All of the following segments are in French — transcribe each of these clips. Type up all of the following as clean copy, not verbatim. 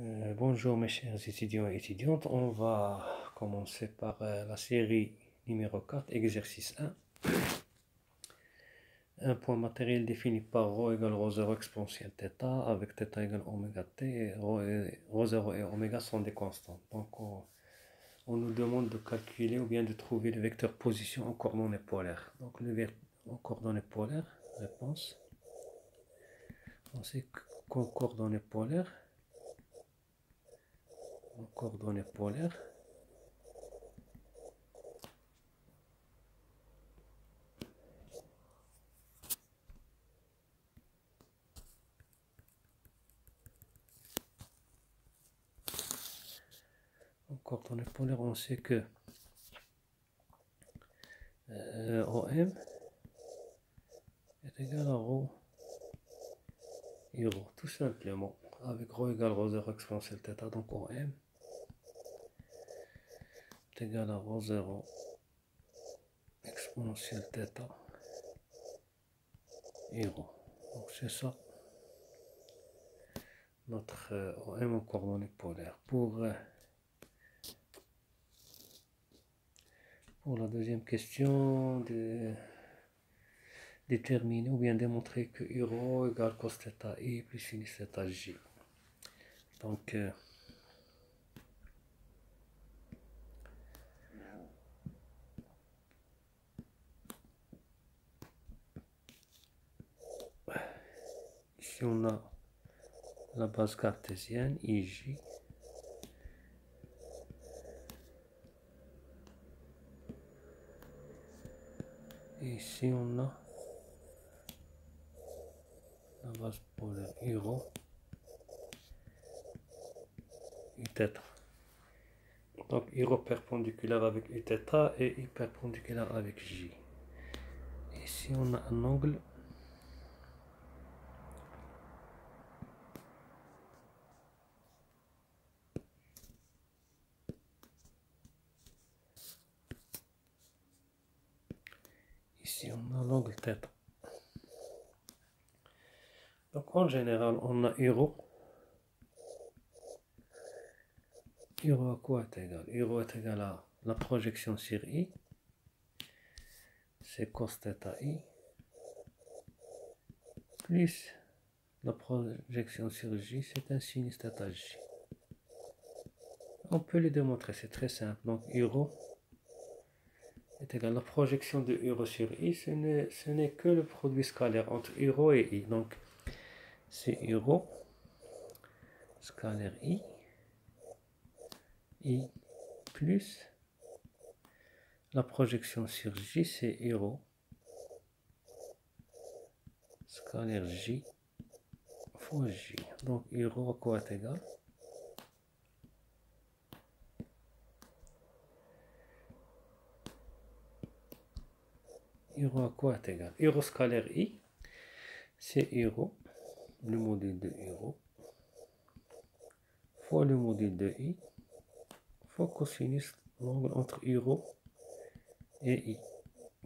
Bonjour mes chers étudiants et étudiantes, on va commencer par la série numéro 4, exercice 1. Un point matériel défini par ρ égale ρ0 exponentielle θ avec θ égale oméga t et ρ0 et oméga sont des constantes. Donc on nous demande de calculer ou bien de trouver le vecteur position en coordonnées polaires. Donc le vecteur en coordonnées polaires, réponse. On sait qu'en coordonnées polaires, en coordonnées polaires, on sait que OM est égal à ρ et ρ, tout simplement, avec ρ égale ρ0 exponentielle θ, donc OM est égal à ρ0 exponentielle θ et ρ. Donc c'est ça notre OM en coordonnées polaires. Pour la deuxième question, déterminer ou bien démontrer que u ρ égale cos θ i plus sinus θ j. Donc ici on a la base cartésienne IJ. Et ici on a la base polaire u ρ uθ. Donc u ρ perpendiculaire avec uθ et u perpendiculaire avec j. Ici on a un angle l'angle θ. Donc en général on a u ρ. U ρ à quoi est égal? U ρ est égal à la projection sur I, c'est cos θ I, plus la projection sur J, c'est un sinus θ J. On peut le démontrer, c'est très simple. Donc U ρ est égal à la projection de U ρ sur I, ce n'est que le produit scalaire entre U ρ et I. Donc c'est U ρ scalaire I plus la projection sur J, c'est U ρ scalaire J fois J. Donc U ρ à quoi est égal? U ρ à quoi est égal? U ρ scalaire I, c'est U ρ, le module de U ρ, fois le module de I, fois cosinus l'angle entre U ρ et I,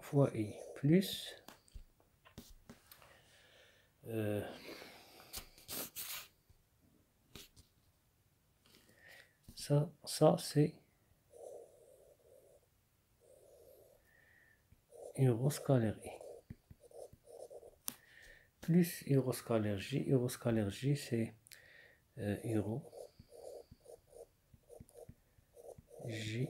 fois I, plus ça c'est U ρ scalaire I, plus U ρ scalaire J. U ρ scalaire J, c'est U ρ J,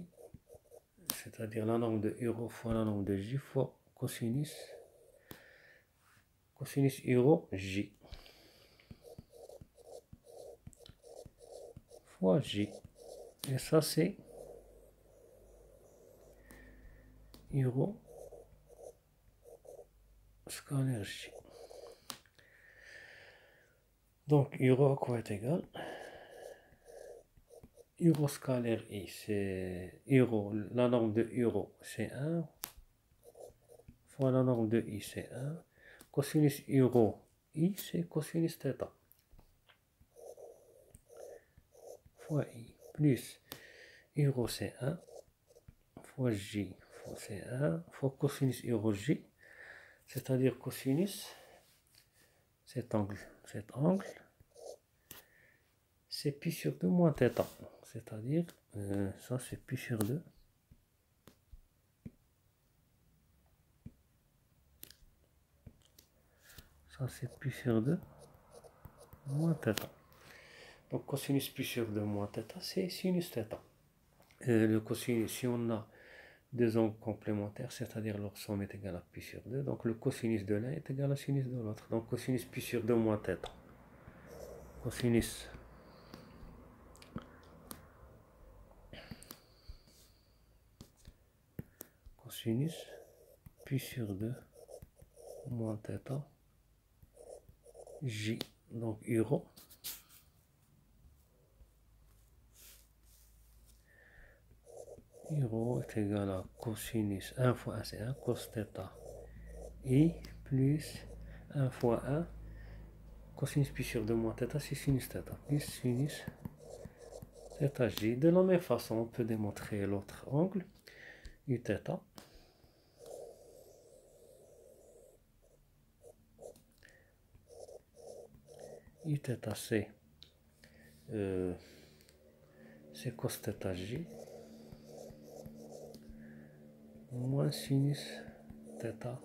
c'est-à-dire la norme de U ρ fois la norme de J fois cosinus U ρ J fois J. Et ça c'est U ρ scalaire J. Donc U ρ à quoi est égal? U ρ scalaire I, c'est U ρ, la norme de U ρ c'est 1, fois la norme de I c'est 1, cosinus U ρ I c'est cosinus θ, fois I, plus U ρ c'est 1, fois J, c'est 1, fois cosinus U ρ J, c'est-à-dire cosinus cet angle, c'est c'est pi sur 2 moins θ. C'est-à-dire, ça c'est pi sur 2. Ça c'est pi sur 2 moins θ. Donc cosinus pi sur 2 moins θ, c'est sinus θ. Le cosinus, si on a deux angles complémentaires, c'est-à-dire leur somme est égale à pi sur 2, donc le cosinus de l'un est égal à sinus de l'autre. Donc cosinus pi sur 2 moins θ. Cosinus pi sur 2 moins θ j, donc euro est égal à cosinus 1 fois 1 c'est 1 cos θ i plus 1 fois 1 cosinus pi sur 2 moins θ c'est sinus θ plus sinus θ j. De la même façon on peut démontrer l'autre angle uθ. Uθ c'est cos θ j moins sinus θ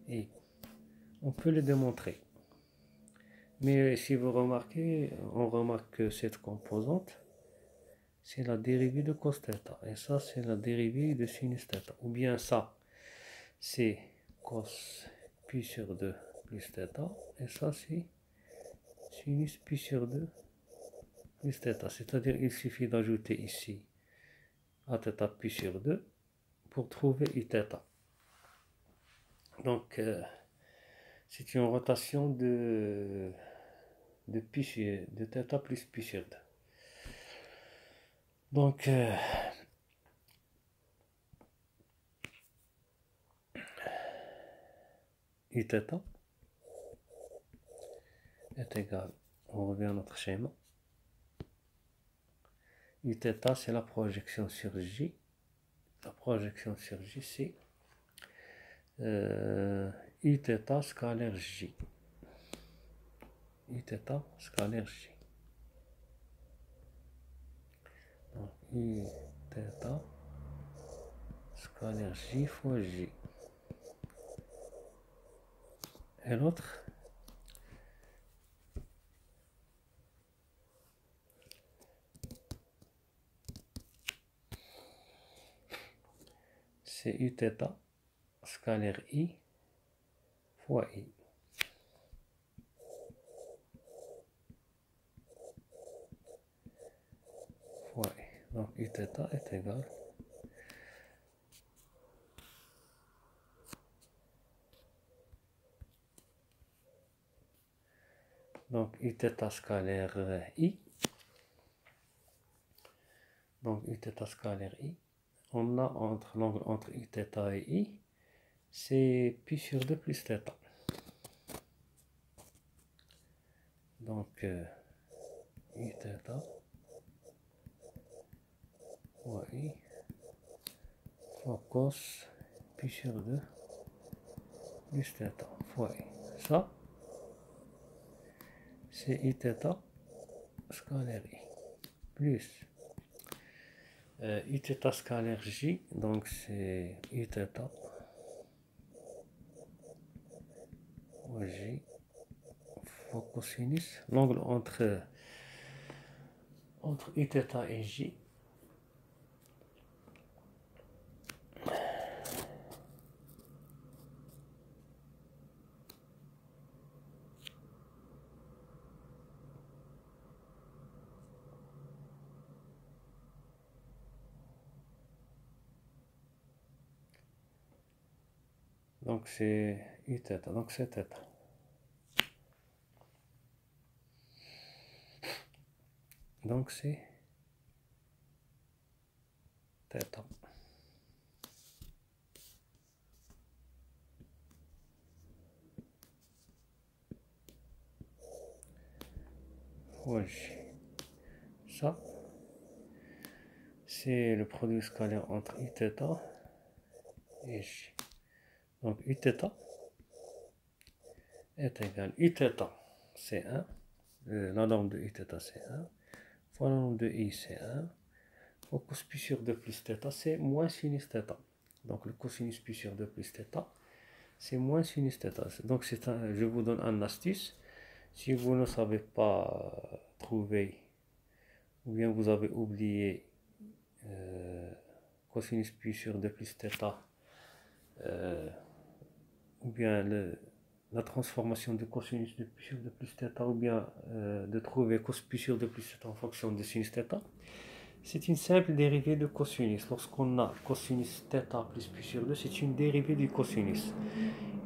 i. On peut le démontrer. Mais si vous remarquez, on remarque que cette composante, c'est la dérivée de cos θ. Et ça, c'est la dérivée de sinus θ. Ou bien ça, c'est cos pi sur 2 plus θ. Et ça, c'est sinus pi sur 2 plus θ. C'est-à-dire il suffit d'ajouter ici à θ pi sur 2 pour trouver uθ. Donc, c'est une rotation de θ plus pi sur 2. Donc, uθ est égal, on revient à notre schéma, uθ c'est la projection sur J, la projection sur J c'est uθ scalaire J, uθ scalaire J, donc uθ scalaire J fois J, et l'autre c'est uθ scalaire I fois I. Fois I. Donc uθ est égal donc uθ scalaire I. Donc uθ scalaire I. On a entre l'angle entre uθ et I, c'est pi sur 2 plus θ. Donc uθ fois I fois cos pi sur 2 plus θ fois I. Ça, c'est uθ scalaire I plus uθ scalaire J, donc c'est uθ fois J fois cosinus, l'angle entre uθ et J, donc c'est uθ, donc c'est θ. Donc c'est θ. Fois J. Ça, c'est le produit scalaire entre uθ et J. Donc uθ est égal, uθ c'est 1, la norme de I θ c'est 1, fois la norme de I c'est 1, fois cos pi sur 2 plus θ c'est moins sinus θ. Donc le cosinus pi sur 2 plus θ, c'est moins sinus θ. Donc je vous donne un astuce. Si vous ne savez pas trouver, ou bien vous avez oublié cosinus pi sur 2 plus θ, ou bien la transformation de cosinus de pi sur 2 plus θ, ou bien de trouver cos pi sur 2 plus θ en fonction de sinus θ, c'est une simple dérivée de cosinus. Lorsqu'on a cosinus θ plus pi sur 2, c'est une dérivée du cosinus.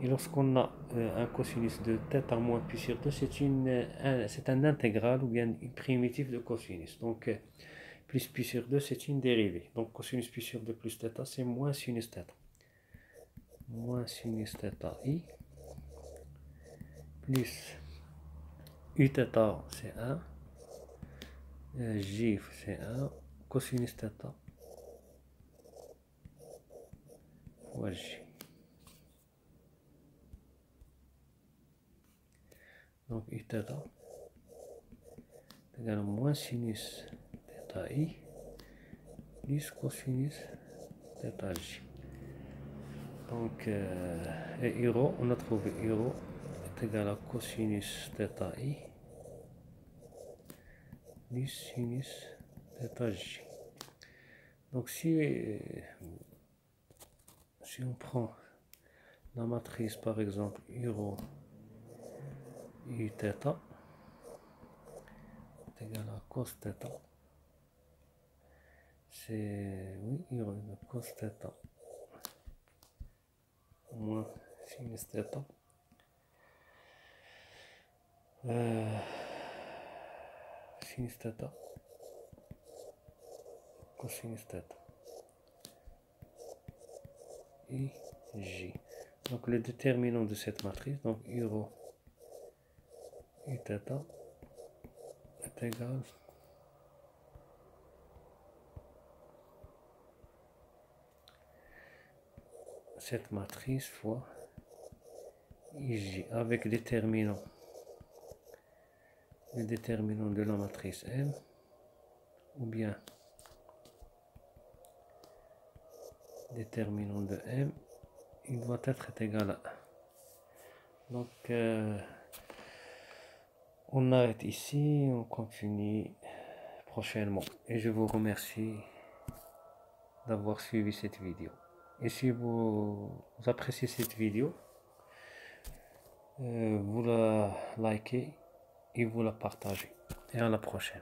Et lorsqu'on a un cosinus de θ moins pi sur 2, c'est un intégral ou bien une primitive de cosinus. Donc plus pi sur 2, c'est une dérivée. Donc cosinus pi sur 2 plus θ, c'est moins sinus θ. Moins sinus θ I plus U θ, c'est 1. J, c'est 1. Cosinus θ fois J. Donc U θ égale moins sinus θ I plus cosinus θ J. Donc, et rho, on a trouvé rho est égal à cosinus θ I plus sinus θ J. Donc, si on prend la matrice, par exemple, rho U θ est égal à cos θ, c'est, oui, rho de cos θ moins sinus θ. Sinus θ, cosinus θ, I, J. Donc le déterminant de cette matrice, donc rho U θ est égal cette matrice fois IJ avec le déterminant de la matrice M, ou bien déterminant de M, il doit être égal à 1. Donc on arrête ici, on continue prochainement. Et je vous remercie d'avoir suivi cette vidéo. Et si vous appréciez cette vidéo, vous la likez et vous la partagez. Et à la prochaine.